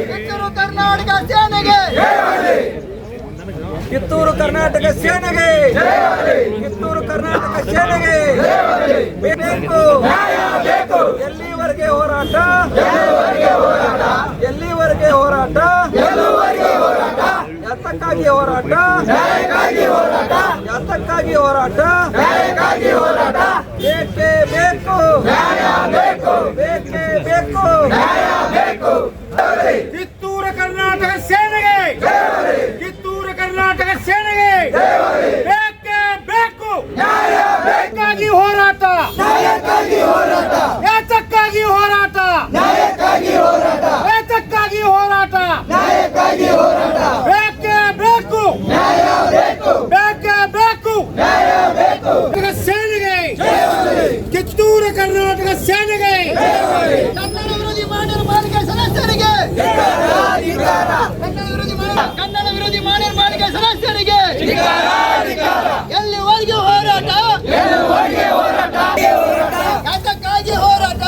ಕಿತ್ತೂರು ಕರ್ನಾಟಕ ಸೇನೆಗೆ ಕಿತ್ತೂರು ಕರ್ನಾಟಕ ಸೇನೆಗೆ ಕಿತ್ತೂರು ಕರ್ನಾಟಕ ಸೇನೆಗೆ ಬೇಕು ಎಲ್ಲಿವರೆಗೆ ಹೋರಾಟ ಎಲ್ಲಿವರೆಗೆ ಹೋರಾಟ ಯಾತಕ್ಕಾಗಿ ಹೋರಾಟ ಯಾತಕ್ಕಾಗಿ ಹೋರಾಟ ಬೇಕೇ ಬೇಕು ಬೇಕೇ ಬೇಕು ಕಿತ್ತೂರು ಕರ್ನಾಟಕ ಸೇನೆಗೆ ಕಿತ್ತೂರು ಕರ್ನಾಟಕ ಸೇನೆಗೆ ಬೇಕೇ ಬೇಕು ನ್ಯಾಯಕ್ಕಾಗಿ ಹೋರಾಟ ಯಾತಕ್ಕಾಗಿ ಹೋರಾಟ ಯಾತಕ್ಕಾಗಿ ಹೋರಾಟ ಬೇಕೇ ಬೇಕು ಬೇಕೇ ಬೇಕು ಸೇನೆಗೆ ಕಿತ್ತೂರು ಕರ್ನಾಟಕ ಸೇನೆಗೆ ಕನ್ನಡ ವಿರೋಧಿ ಮಾಡಿರುವ ಪಾಲಿಕೆ ಸದಸ್ಯರಿಗೆ ಕನ್ನಡ ವಿರೋಧಿ ಮಾಡಿರುವ ಪಾಲಿಕೆ ಸದಸ್ಯರಿಗೆ ಎಲ್ಲಿವರೆಗೆ ಹೋರಾಟ ಯಾತಕ್ಕಾಗಿ ಹೋರಾಟ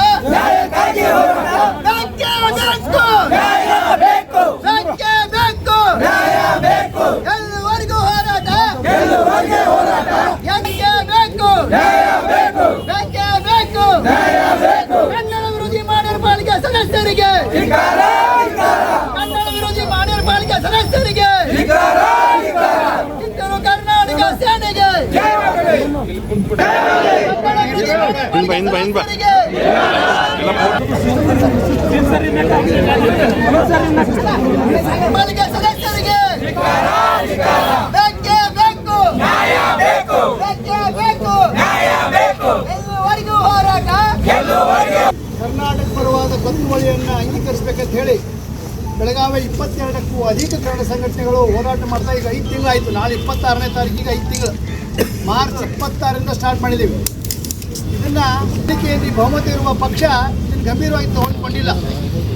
ಬೇಕೇ ಬೇಕು ಎಲ್ಲಿವರೆಗೂ ಹೋರಾಟ ಯಾಕೆ ಬೇಕು ಬೇಕೇ ಬೇಕು ಕನ್ನಡ ವಿರೋಧಿ ಮಾಡಿರುವ ಪಾಲಿಕೆ ಸದಸ್ಯರಿಗೆ ಕನ್ನಡ ವಿರೋಧಿ ಮಾಡಿರುವ ಪಾಲಿಕೆ ಸದಸ್ಯರಿಗೆ ಕಿತ್ತೂರು ಕರ್ನಾಟಕ ಸೇನೆಗೆ ಪಾಲಿಕೆ ಸದಸ್ಯರಿಗೆ ಬೇಕೇ ಬೇಕು ಬೇಕೇ ಬೇಕು ಎಲ್ಲಿವರೆಗೂ ಹೋರಾಟ ಕರ್ನಾಟಕ ಪರವಾದ ಗೊತ್ತುವಳಿಯನ್ನು ಅಂಗೀಕರಿಸಬೇಕಂತ ಹೇಳಿ ಬೆಳಗಾವಿ 22ಕ್ಕೂ ಅಧಿಕ ಕನ್ನಡ ಸಂಘಟನೆಗಳು ಹೋರಾಟ ಮಾಡ್ತಾ ಈಗ 5 ತಿಂಗಳಾಯಿತು. ನಾಳೆ 26ನೇ ತಾರೀಕಿಗೆ 5 ತಿಂಗಳು. ಮಾರ್ಚ್ 26ರಿಂದ ಸ್ಟಾರ್ಟ್ ಮಾಡಿದ್ದೀವಿ. ಇದನ್ನು ಇದಕ್ಕೆ ಬಹುಮತ ಇರುವ ಪಕ್ಷ ಇದನ್ನು ಗಂಭೀರವಾಗಿ ತಗೊಂಡುಕೊಂಡಿಲ್ಲ.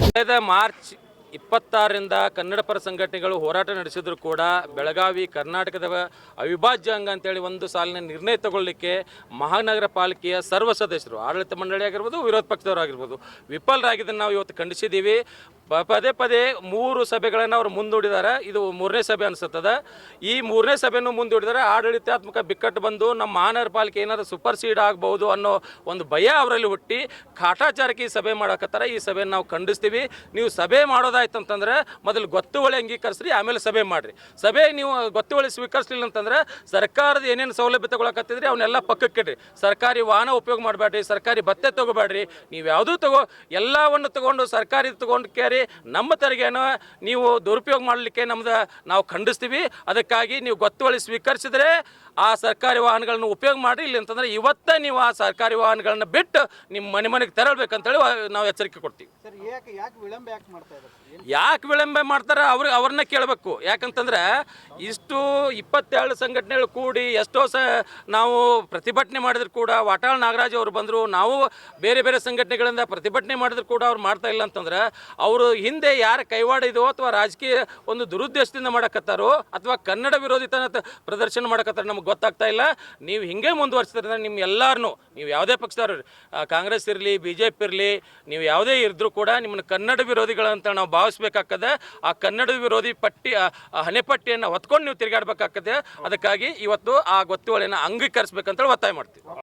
ಕಳೆದ ಮಾರ್ಚ್ 26ರಿಂದ ಕನ್ನಡ ಪರ ಸಂಘಟನೆಗಳು ಹೋರಾಟ ನಡೆಸಿದ್ರು ಕೂಡ ಬೆಳಗಾವಿ ಕರ್ನಾಟಕದ ಅವಿಭಾಜ್ಯ ಅಂಗ ಅಂತೇಳಿ ಒಂದು ಸಾಲಿನ ನಿರ್ಣಯ ತಗೊಳ್ಳಿಕ್ಕೆ ಮಹಾನಗರ ಪಾಲಿಕೆಯ ಸರ್ವ ಸದಸ್ಯರು ಆಡಳಿತ ಮಂಡಳಿ ಆಗಿರ್ಬೋದು ವಿರೋಧ ಪಕ್ಷದವರು ಆಗಿರ್ಬೋದು ವಿಫಲರಾಗಿದ್ದನ್ನು ನಾವು ಇವತ್ತು ಖಂಡಿಸಿದ್ದೀವಿ. ಪದೇ 3 ಸಭೆಗಳನ್ನು ಅವರು ಮುಂದೂಡಿದ್ದಾರೆ. ಇದು 3ನೇ ಸಭೆ ಅನಿಸುತ್ತದೆ. ಈ 3ನೇ ಸಭೆಯನ್ನು ಮುಂದೂಡಿದರೆ ಆಡಳಿತಾತ್ಮಕ ಬಿಕ್ಕಟ್ಟು ಬಂದು ನಮ್ಮ ಮಹಾನಗರ ಪಾಲಿಕೆ ಏನಾದರೂ ಸೂಪರ್ ಸೀಡ್ ಆಗಬಹುದು ಅನ್ನೋ ಒಂದು ಭಯ ಅವರಲ್ಲಿ ಹುಟ್ಟಿ ಕಾಟಾಚಾರಕ್ಕೆ ಈ ಸಭೆ ಮಾಡಕತ್ತಾರೆ. ಈ ಸಭೆಯನ್ನು ನಾವು ಖಂಡಿಸ್ತೀವಿ. ನೀವು ಸಭೆ ಮಾಡೋದಾಯ್ತು ಅಂತಂದರೆ ಮೊದಲು ಗೊತ್ತುವಳಿ ಅಂಗೀಕರಿಸ್ರಿ, ಆಮೇಲೆ ಸಭೆ ಮಾಡಿರಿ. ಸಭೆ ನೀವು ಗೊತ್ತುವಳಿ ಸ್ವೀಕರಿಸಲಿಲ್ಲ ಅಂತಂದ್ರೆ ಸರ್ಕಾರದ ಏನೇನು ಸೌಲಭ್ಯ ತಗೊಳಕತ್ತಿದ್ರಿ ಅವನ್ನೆಲ್ಲ ಪಕ್ಕಕ್ಕಿಡ್ರಿ. ಸರ್ಕಾರಿ ವಾಹನ ಉಪಯೋಗ ಮಾಡಬೇಡ್ರಿ, ಸರ್ಕಾರಿ ಭತ್ತೆ ತೊಗೋಬೇಡ್ರಿ, ನೀವು ಯಾವುದೂ ಎಲ್ಲವನ್ನು ತೊಗೊಂಡು ಸರ್ಕಾರಿ ತೊಗೊಂಡು ಕೇರಿ ನಮ್ಮ ತೆರಿಗೆಯನ್ನು ನೀವು ದುರುಪಯೋಗ ಮಾಡಲಿಕ್ಕೆ ನಾವು ಖಂಡಿಸ್ತೀವಿ. ಅದಕ್ಕಾಗಿ ನೀವು ಗೊತ್ತುವಳಿ ಸ್ವೀಕರಿಸಿದರೆ ಆ ಸರ್ಕಾರಿ ವಾಹನಗಳನ್ನು ಉಪಯೋಗ ಮಾಡಿ. ಇಲ್ಲ ಅಂತಂದರೆ ಇವತ್ತೇ ನೀವು ಆ ಸರ್ಕಾರಿ ವಾಹನಗಳನ್ನು ಬಿಟ್ಟು ನಿಮ್ಮ ಮನೆಗೆ ತೆರಳಬೇಕಂತೇಳಿ ನಾವು ಎಚ್ಚರಿಕೆ ಕೊಡ್ತೀವಿ. ಯಾಕೆ ವಿಳಂಬ ಮಾಡ್ತಾರೆ ಅವ್ರನ್ನ ಕೇಳಬೇಕು. ಯಾಕಂತಂದ್ರೆ ಇಷ್ಟು 22 ಸಂಘಟನೆಗಳು ಕೂಡಿ ಎಷ್ಟೋ ನಾವು ಪ್ರತಿಭಟನೆ ಮಾಡಿದ್ರು ಕೂಡ ವಾಟಾಳ್ ನಾಗರಾಜ್ ಅವರು ಬಂದರು, ನಾವು ಬೇರೆ ಬೇರೆ ಸಂಘಟನೆಗಳಿಂದ ಪ್ರತಿಭಟನೆ ಮಾಡಿದ್ರು ಕೂಡ ಅವ್ರು ಮಾಡ್ತಾ ಇಲ್ಲ ಅಂತಂದ್ರೆ ಅವರು ಹಿಂದೆ ಯಾರು ಕೈವಾಡ ಇದೋ ಅಥವಾ ರಾಜಕೀಯ ಒಂದು ದುರುದ್ದೇಶದಿಂದ ಮಾಡಕತ್ತಾರೋ ಅಥವಾ ಕನ್ನಡ ವಿರೋಧಿತನ ಪ್ರದರ್ಶನ ಮಾಡಕತ್ತಾರ ನಮ್ಗೆ ಗೊತ್ತಾಗ್ತಾ ಇಲ್ಲ. ನೀವು ಹಿಂಗೆ ಮುಂದುವರಿಸಿದ್ರೆ ನಿಮ್ಮ ಎಲ್ಲರನ್ನೂ ನೀವು ಯಾವುದೇ ಪಕ್ಷದವ್ರು ಕಾಂಗ್ರೆಸ್ ಇರಲಿ BJP ಇರಲಿ ನೀವು ಯಾವುದೇ ಇದ್ದರೂ ಕೂಡ ನಿಮ್ಮನ್ನು ಕನ್ನಡ ವಿರೋಧಿಗಳಂತ ನಾವು ಭಾವಿಸ್ಬೇಕಾಗ್ತದೆ. ಆ ಕನ್ನಡ ವಿರೋಧಿ ಹಣೆಪಟ್ಟಿಯನ್ನು ಹೊತ್ಕೊಂಡು ನೀವು ತಿರುಗಾಡಬೇಕಾಗ್ತದೆ. ಅದಕ್ಕಾಗಿ ಇವತ್ತು ಆ ಗೊತ್ತುವಳಿಯನ್ನು ಅಂಗೀಕರಿಸಬೇಕಂತೇಳಿ ಒತ್ತಾಯ ಮಾಡ್ತೀವಿ.